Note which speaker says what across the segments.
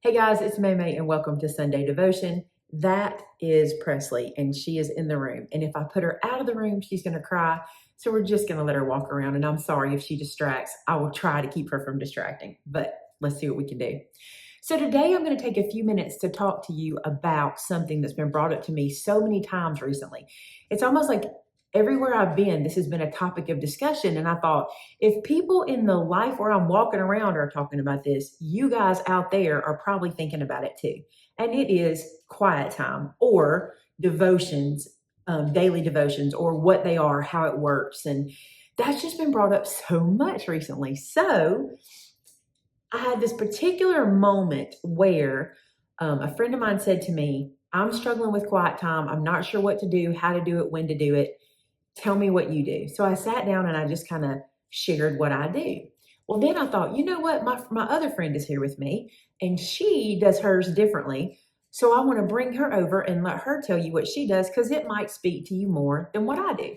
Speaker 1: Hey guys, it's Maymay and welcome to Sunday Devotion. That is Presley and she is in the room. And if I put her out of the room, she's going to cry. So we're just going to let her walk around. And I'm sorry if she distracts. I will try to keep her from distracting, but let's see what we can do. So today I'm going to take a few minutes to talk to you about something that's been brought up to me so many times recently. It's almost like everywhere I've been, this has been a topic of discussion. And I thought, if people in the life where I'm walking around are talking about this, you guys out there are probably thinking about it too. And it is quiet time or devotions, daily devotions, or what they are, how it works. And that's just been brought up so much recently. So I had this particular moment where a friend of mine said to me, I'm struggling with quiet time. I'm not sure what to do, how to do it, when to do it. Tell me what you do. So I sat down and I just kind of shared what I do. Well, then I thought, you know what? My other friend is here with me and she does hers differently. So I want to bring her over and let her tell you what she does because it might speak to you more than what I do.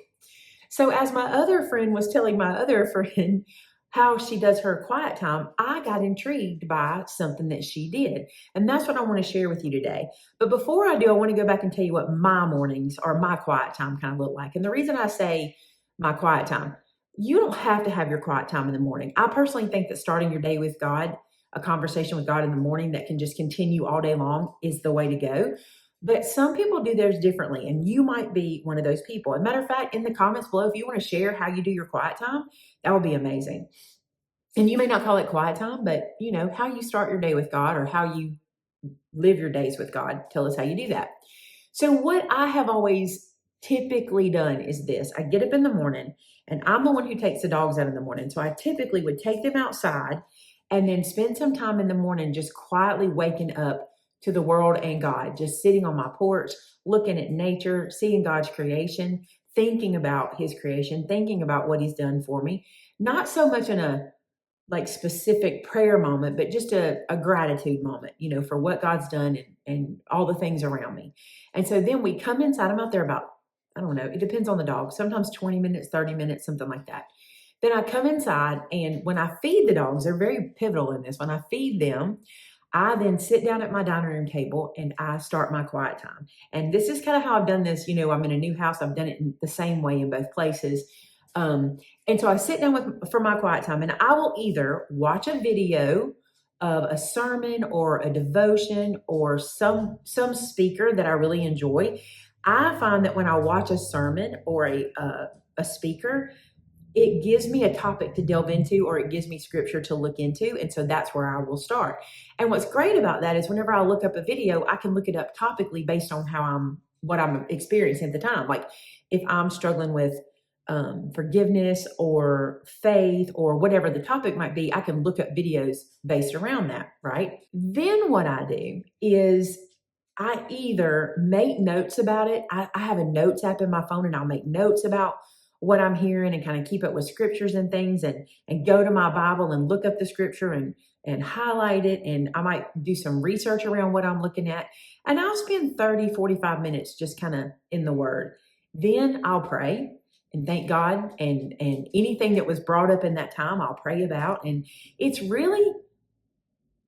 Speaker 1: So as my other friend was telling my other friend how she does her quiet time, I got intrigued by something that she did. And that's what I want to share with you today. But before I do, I want to go back and tell you what my mornings or my quiet time kind of look like. And the reason I say my quiet time, you don't have to have your quiet time in the morning. I personally think that starting your day with God, a conversation with God in the morning that can just continue all day long, is the way to go. But some people do theirs differently, and you might be one of those people. As a matter of fact, in the comments below, if you want to share how you do your quiet time, that would be amazing. And you may not call it quiet time, but you know, how you start your day with God or how you live your days with God. Tell us how you do that. So what I have always typically done is this. I get up in the morning and I'm the one who takes the dogs out in the morning. So I typically would take them outside and then spend some time in the morning just quietly waking up to the world and God, just sitting on my porch, looking at nature, seeing God's creation, thinking about his creation, thinking about what he's done for me. Not so much in a like specific prayer moment, but just a gratitude moment, you know, for what God's done and all the things around me. And so then we come inside. I'm out there about, I don't know, it depends on the dog, sometimes 20 minutes, 30 minutes, something like that. Then I come inside and when I feed the dogs, they're very pivotal in this. When I feed them, I then sit down at my dining room table and I start my quiet time. And this is kind of how I've done this. You know, I'm in a new house. I've done it in the same way in both places. And so I sit down for my quiet time and I will either watch a video of a sermon or a devotion or some speaker that I really enjoy. I find that when I watch a sermon or a speaker, it gives me a topic to delve into or it gives me scripture to look into. And so that's where I will start. And what's great about that is whenever I look up a video, I can look it up topically based on what I'm experiencing at the time. Like if I'm struggling with forgiveness or faith or whatever the topic might be, I can look up videos based around that, right? Then what I do is I either make notes about it. I have a notes app in my phone and I'll make notes about what I'm hearing and kind of keep up with scriptures and things and go to my Bible and look up the scripture and highlight it. And I might do some research around what I'm looking at. And I'll spend 30, 45 minutes just kind of in the word. Then I'll pray and thank God and anything that was brought up in that time, I'll pray about. And it's really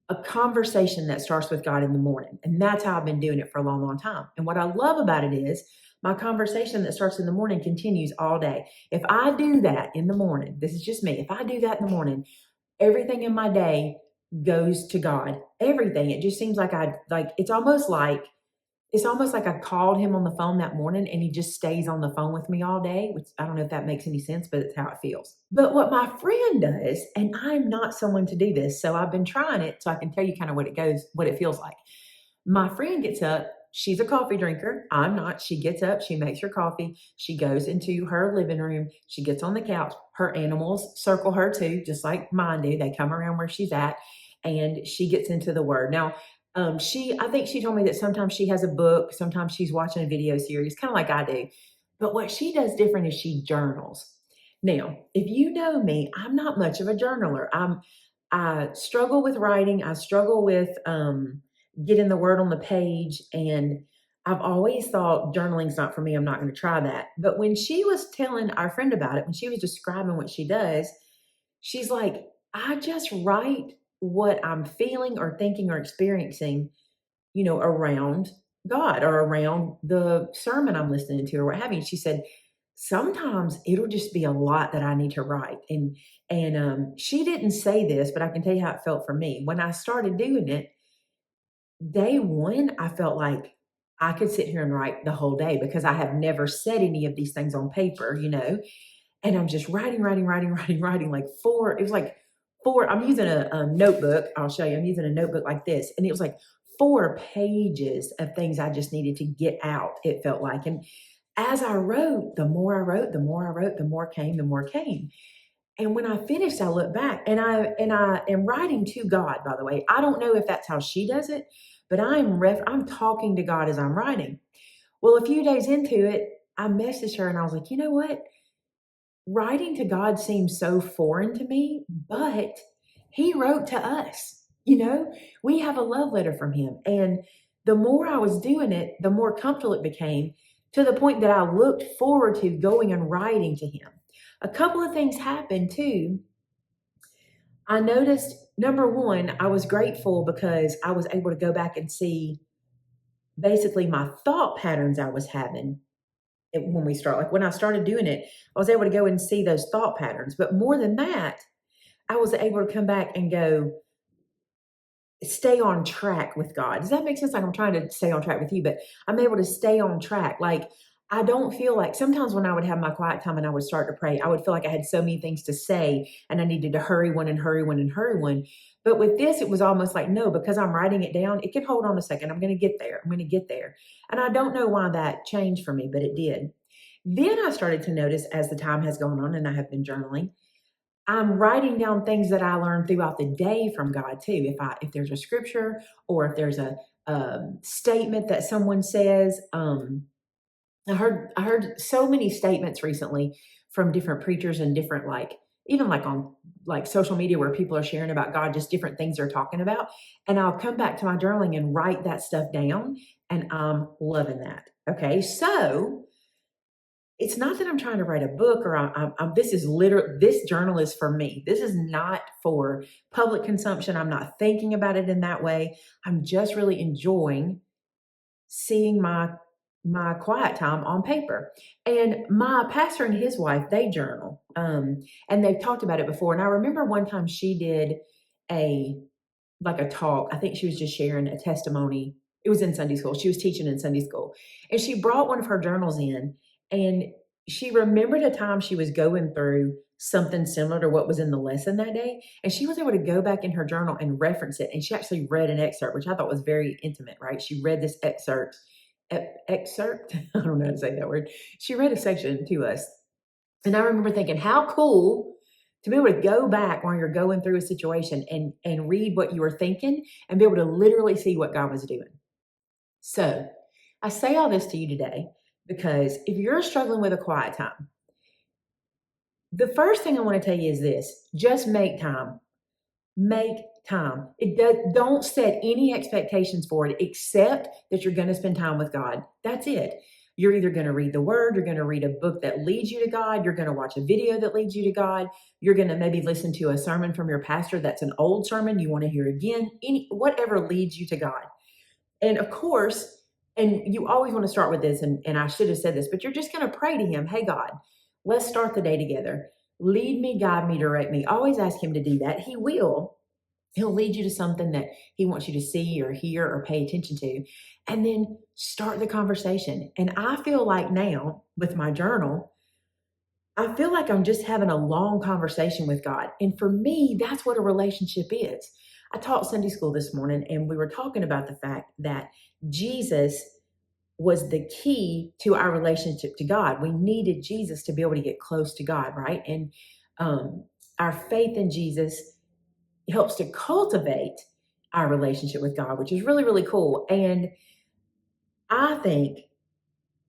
Speaker 1: a conversation that starts with God in the morning. And that's how I've been doing it for a long, long time. And what I love about it is my conversation that starts in the morning continues all day. If I do that in the morning, this is just me. If I do that in the morning, everything in my day goes to God. Everything. It just seems like it's almost like I called him on the phone that morning and he just stays on the phone with me all day, which I don't know if that makes any sense, but it's how it feels. But what my friend does, and I'm not someone to do this, so I've been trying it so I can tell you kind of what it feels like. My friend gets up. She's a coffee drinker. I'm not. She gets up. She makes her coffee. She goes into her living room. She gets on the couch. Her animals circle her too, just like mine do. They come around where she's at and she gets into the word. Now, I think she told me that sometimes she has a book. Sometimes she's watching a video series, kind of like I do. But what she does different is she journals. Now, if you know me, I'm not much of a journaler. I struggle with writing. I struggle with getting the word on the page. And I've always thought journaling's not for me. I'm not going to try that. But when she was telling our friend about it, when she was describing what she does, she's like, I just write what I'm feeling or thinking or experiencing, around God or around the sermon I'm listening to or what have you. She said, sometimes it'll just be a lot that I need to write. And she didn't say this, but I can tell you how it felt for me. When I started doing it, day one, I felt like I could sit here and write the whole day because I have never said any of these things on paper, and I'm just writing like four. It was like four. I'm using a notebook. I'll show you. I'm using a notebook like this. And it was like 4 pages of things I just needed to get out, it felt like. And as I wrote, the more I wrote, the more I wrote, the more came. And when I finished, I looked back and I am writing to God, by the way. I don't know if that's how she does it, but I'm talking to God as I'm writing. Well, a few days into it, I messaged her and I was like, you know what? Writing to God seems so foreign to me, but he wrote to us. We have a love letter from him. And the more I was doing it, the more comfortable it became, to the point that I looked forward to going and writing to him. A couple of things happened too. I noticed, number one, I was grateful because I was able to go back and see basically my thought patterns I was having when we start. Like when I started doing it, I was able to go and see those thought patterns. But more than that, I was able to come back and go, stay on track with God. Does that make sense? Like I'm trying to stay on track with you, but I'm able to stay on track. Like I don't feel like sometimes when I would have my quiet time and I would start to pray, I would feel like I had so many things to say and I needed to hurry one and hurry one and hurry one. But with this, it was almost like, no, because I'm writing it down, it can hold on a second. I'm going to get there. I'm going to get there. And I don't know why that changed for me, but it did. Then I started to notice as the time has gone on and I have been journaling, I'm writing down things that I learned throughout the day from God too. If there's a scripture or if there's a statement that someone says, I heard so many statements recently from different preachers and different even on social media where people are sharing about God, just different things they're talking about. And I'll come back to my journaling and write that stuff down, and I'm loving that. Okay, so it's not that I'm trying to write a book or this journal is for me. This is not for public consumption. I'm not thinking about it in that way. I'm just really enjoying seeing my quiet time on paper. And my pastor and his wife, they journal. And they've talked about it before. And I remember one time she did a talk. I think she was just sharing a testimony. It was in Sunday school. She was teaching in Sunday school. And she brought one of her journals in, and she remembered a time she was going through something similar to what was in the lesson that day. And she was able to go back in her journal and reference it. And she actually read an excerpt, which I thought was very intimate, right? She read this excerpt. I don't know how to say that word. She read a section to us. And I remember thinking, how cool to be able to go back while you're going through a situation and read what you were thinking and be able to literally see what God was doing. So I say all this to you today because if you're struggling with a quiet time, the first thing I want to tell you is this: just make time. Make time. Don't set any expectations for it except that you're going to spend time with God. That's it. You're either going to read the word, you're going to read a book that leads you to God, you're going to watch a video that leads you to God, you're going to maybe listen to a sermon from your pastor that's an old sermon you want to hear again, whatever leads you to God. And of course, and you always want to start with this, and I should have said this, but you're just going to pray to him, hey God, let's start the day together. Lead me, guide me, direct me. Always ask him to do that. He will. He'll lead you to something that he wants you to see or hear or pay attention to, and then start the conversation. And I feel like now with my journal, I feel like I'm just having a long conversation with God. And for me, that's what a relationship is. I taught Sunday school this morning, and we were talking about the fact that Jesus was the key to our relationship to God. We needed Jesus to be able to get close to God, right? And our faith in Jesus helps to cultivate our relationship with God, which is really, really cool. And I think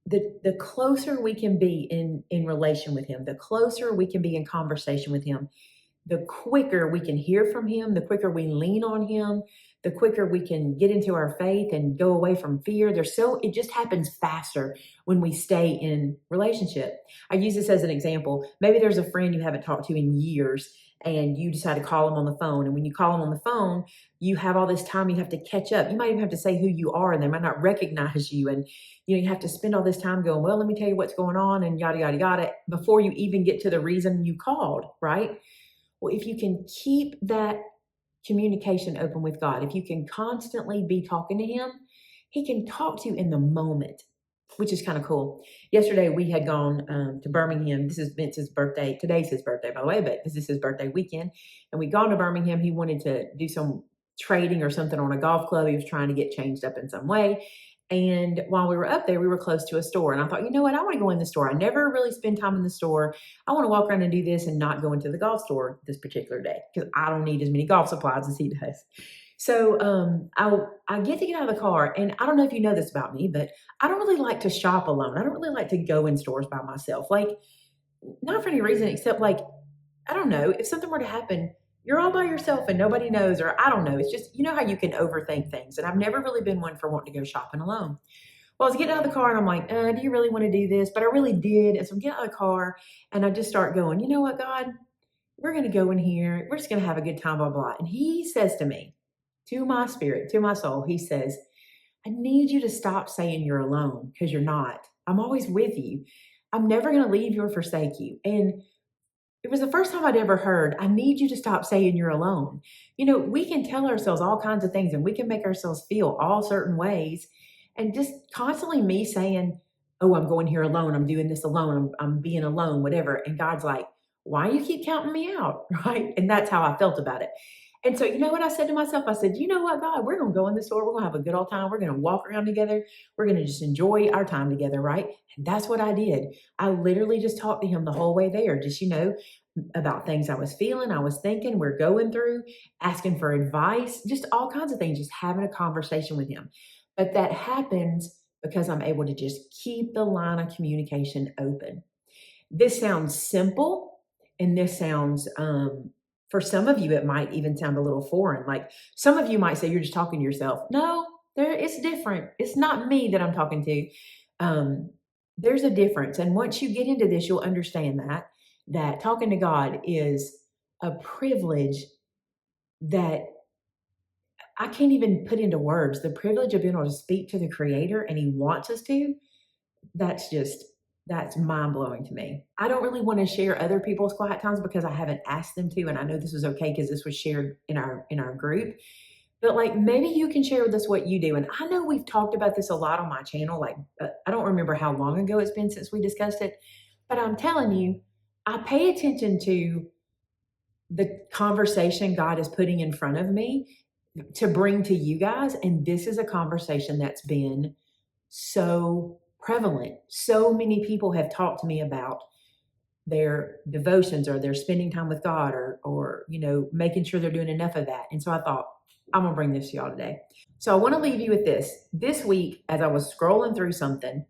Speaker 1: the closer we can be in relation with him, the closer we can be in conversation with him, the quicker we can hear from him, the quicker we lean on him, the quicker we can get into our faith and go away from fear. It just happens faster when we stay in relationship. I use this as an example. Maybe there's a friend you haven't talked to in years, and you decide to call them on the phone. And when you call them on the phone, you have all this time you have to catch up. You might even have to say who you are, and they might not recognize you. And you have to spend all this time going, well, let me tell you what's going on, and yada, yada, yada, before you even get to the reason you called, right? Well, if you can keep that communication open with God, if you can constantly be talking to Him, He can talk to you in the moment, which is kind of cool. Yesterday, we had gone to Birmingham. This is Vince's birthday. Today's his birthday, by the way, but this is his birthday weekend. And we'd gone to Birmingham. He wanted to do some trading or something on a golf club. He was trying to get changed up in some way. And while we were up there, we were close to a store. And I thought, you know what? I want to go in the store. I never really spend time in the store. I want to walk around and do this and not go into the golf store this particular day because I don't need as many golf supplies as he does. So I get to get out of the car, and I don't know if you know this about me, but I don't really like to shop alone. I don't really like to go in stores by myself. Like, not for any reason except like, I don't know, if something were to happen, you're all by yourself and nobody knows, or I don't know. It's just, you know how you can overthink things. And I've never really been one for wanting to go shopping alone. Well, I was getting out of the car and I'm like, do you really want to do this? But I really did. And so I'm getting out of the car and I just start going, you know what, God, we're going to go in here. We're just going to have a good time, blah, blah. And He says to me, to my spirit, to my soul, He says, I need you to stop saying you're alone, because you're not. I'm always with you. I'm never going to leave you or forsake you. And it was the first time I'd ever heard, I need you to stop saying you're alone. We can tell ourselves all kinds of things and we can make ourselves feel all certain ways. And just constantly me saying, oh, I'm going here alone. I'm doing this alone. I'm being alone, whatever. And God's like, why do you keep counting me out? Right? And that's how I felt about it. And so, you know what I said to myself? I said, you know what, God, we're going to go in the store. We're going to have a good old time. We're going to walk around together. We're going to just enjoy our time together, right? And that's what I did. I literally just talked to Him the whole way there, just, about things I was feeling, I was thinking, we're going through, asking for advice, just all kinds of things, just having a conversation with Him. But that happens because I'm able to just keep the line of communication open. This sounds simple, and this sounds, for some of you, it might even sound a little foreign. Like some of you might say, you're just talking to yourself. No, it's different. It's not me that I'm talking to. There's a difference. And once you get into this, you'll understand that talking to God is a privilege that I can't even put into words. The privilege of being able to speak to the Creator, and He wants us to, that's mind-blowing to me. I don't really want to share other people's quiet times because I haven't asked them to, and I know this is okay because this was shared in our group. But like, maybe you can share with us what you do. And I know we've talked about this a lot on my channel. Like, I don't remember how long ago it's been since we discussed it, but I'm telling you, I pay attention to the conversation God is putting in front of me to bring to you guys. And this is a conversation that's been so prevalent. So many people have talked to me about their devotions or their spending time with God or making sure they're doing enough of that. And so I thought, I'm going to bring this to y'all today. So I want to leave you with this. This week, as I was scrolling through something,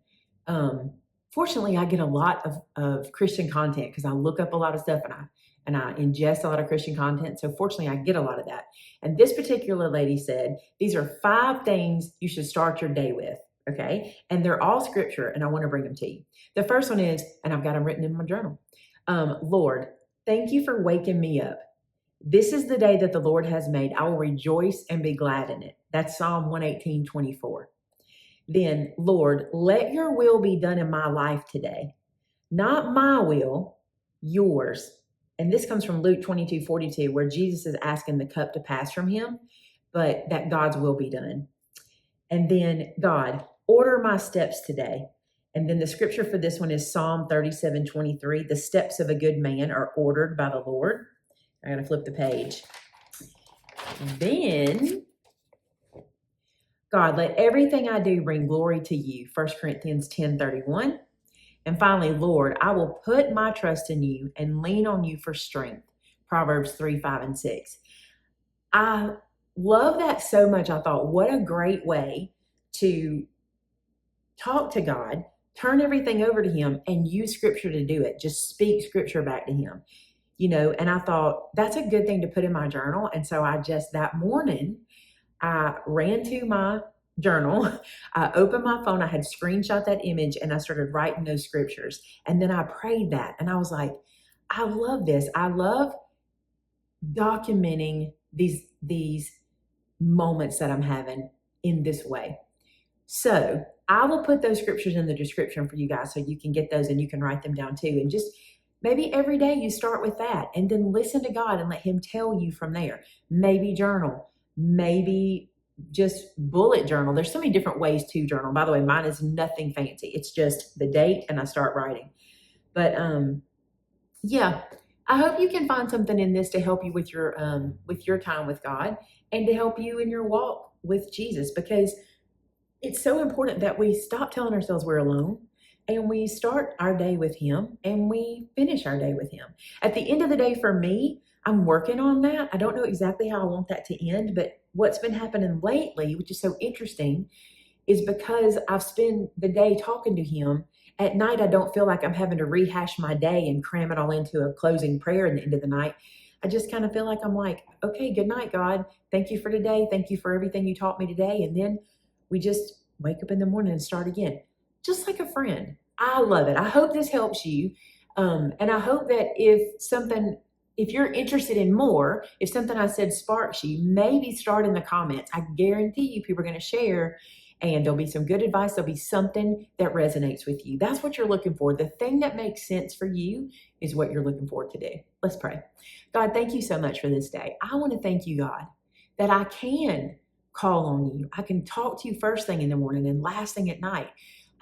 Speaker 1: fortunately, I get a lot of Christian content because I look up a lot of stuff and I ingest a lot of Christian content. So fortunately, I get a lot of that. And this particular lady said, these are 5 things you should start your day with. Okay. And they're all scripture, and I want to bring them to you. The first one is, and I've got them written in my journal. Lord, thank you for waking me up. This is the day that the Lord has made. I will rejoice and be glad in it. That's Psalm 118:24. Then, Lord, let your will be done in my life today. Not my will, yours. And this comes from Luke 22:42, where Jesus is asking the cup to pass from Him, but that God's will be done. And then, God, order my steps today. And then the scripture for this one is Psalm 37:23. The steps of a good man are ordered by the Lord. I got to flip the page. Then, God, let everything I do bring glory to you. 1 Corinthians 10:31. And finally, Lord, I will put my trust in you and lean on you for strength. Proverbs 3:5-6. I love that so much. I thought, what a great way to talk to God, turn everything over to Him, and use scripture to do it. Just speak scripture back to Him. And I thought that's a good thing to put in my journal. And so that morning, I ran to my journal. I opened my phone. I had screenshot that image and I started writing those scriptures. And then I prayed that. And I was like, I love this. I love documenting these moments that I'm having in this way. So I will put those scriptures in the description for you guys so you can get those and you can write them down too. And just maybe every day you start with that and then listen to God and let him tell you from there. Maybe journal, maybe just bullet journal. There's so many different ways to journal. By the way, mine is nothing fancy. It's just the date and I start writing. But yeah, I hope you can find something in this to help you with your time with God and to help you in your walk with Jesus, because it's so important that we stop telling ourselves we're alone and we start our day with him and we finish our day with him. At the end of the day, for me, I'm working on that. I don't know exactly how I want that to end, but what's been happening lately, which is so interesting, is because I've spent the day talking to him. At night, I don't feel like I'm having to rehash my day and cram it all into a closing prayer at the end of the night. I just kind of feel like I'm like, okay, good night, God. Thank you for today. Thank you for everything you taught me today. And then we just wake up in the morning and start again, just like a friend. I love it. I hope this helps you. And I hope that if you're interested in more, if something I said sparks you, maybe start in the comments. I guarantee you people are going to share and there'll be some good advice. There'll be something that resonates with you. That's what you're looking for. The thing that makes sense for you is what you're looking for to do. Let's pray. God, thank you so much for this day. I want to thank you, God, that I can call on you. I can talk to you first thing in the morning and last thing at night.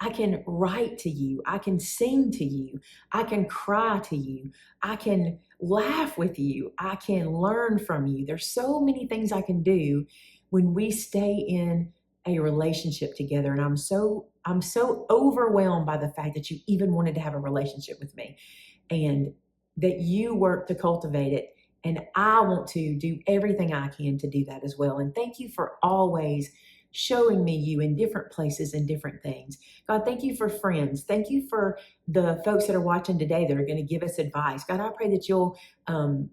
Speaker 1: I can write to you. I can sing to you. I can cry to you. I can laugh with you. I can learn from you. There's so many things I can do when we stay in a relationship together. And I'm so overwhelmed by the fact that you even wanted to have a relationship with me and that you work to cultivate it. And I want to do everything I can to do that as well. And thank you for always showing me you in different places and different things. God, thank you for friends. Thank you for the folks that are watching today that are going to give us advice. God, I pray that you'll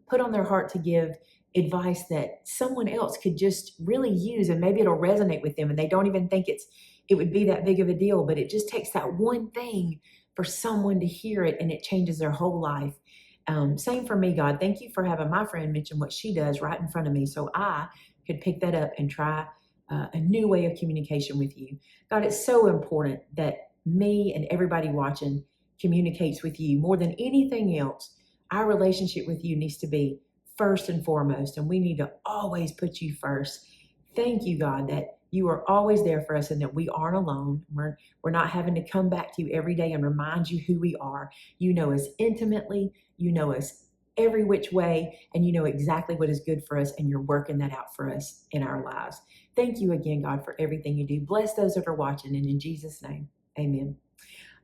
Speaker 1: put on their heart to give advice that someone else could just really use, and maybe it'll resonate with them and they don't even think it would be that big of a deal, but it just takes that one thing for someone to hear it and it changes their whole life. Same for me, God. Thank you for having my friend mention what she does right in front of me so I could pick that up and try a new way of communication with you. God, it's so important that me and everybody watching communicates with you more than anything else. Our relationship with you needs to be first and foremost, and we need to always put you first. Thank you, God, that you are always there for us and that we aren't alone. We're not having to come back to you every day and remind you who we are. You know us intimately. You know us every which way, and you know exactly what is good for us, and you're working that out for us in our lives. Thank you again, God, for everything you do. Bless those that are watching, and in Jesus' name, amen.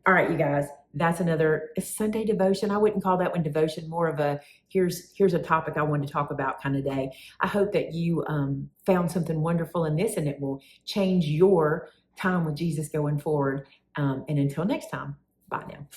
Speaker 1: All right, you guys, that's another Sunday devotion. I wouldn't call that one devotion, more of a here's a topic I wanted to talk about kind of day. I hope that you found something wonderful in this and it will change your time with Jesus going forward. And until next time, bye now.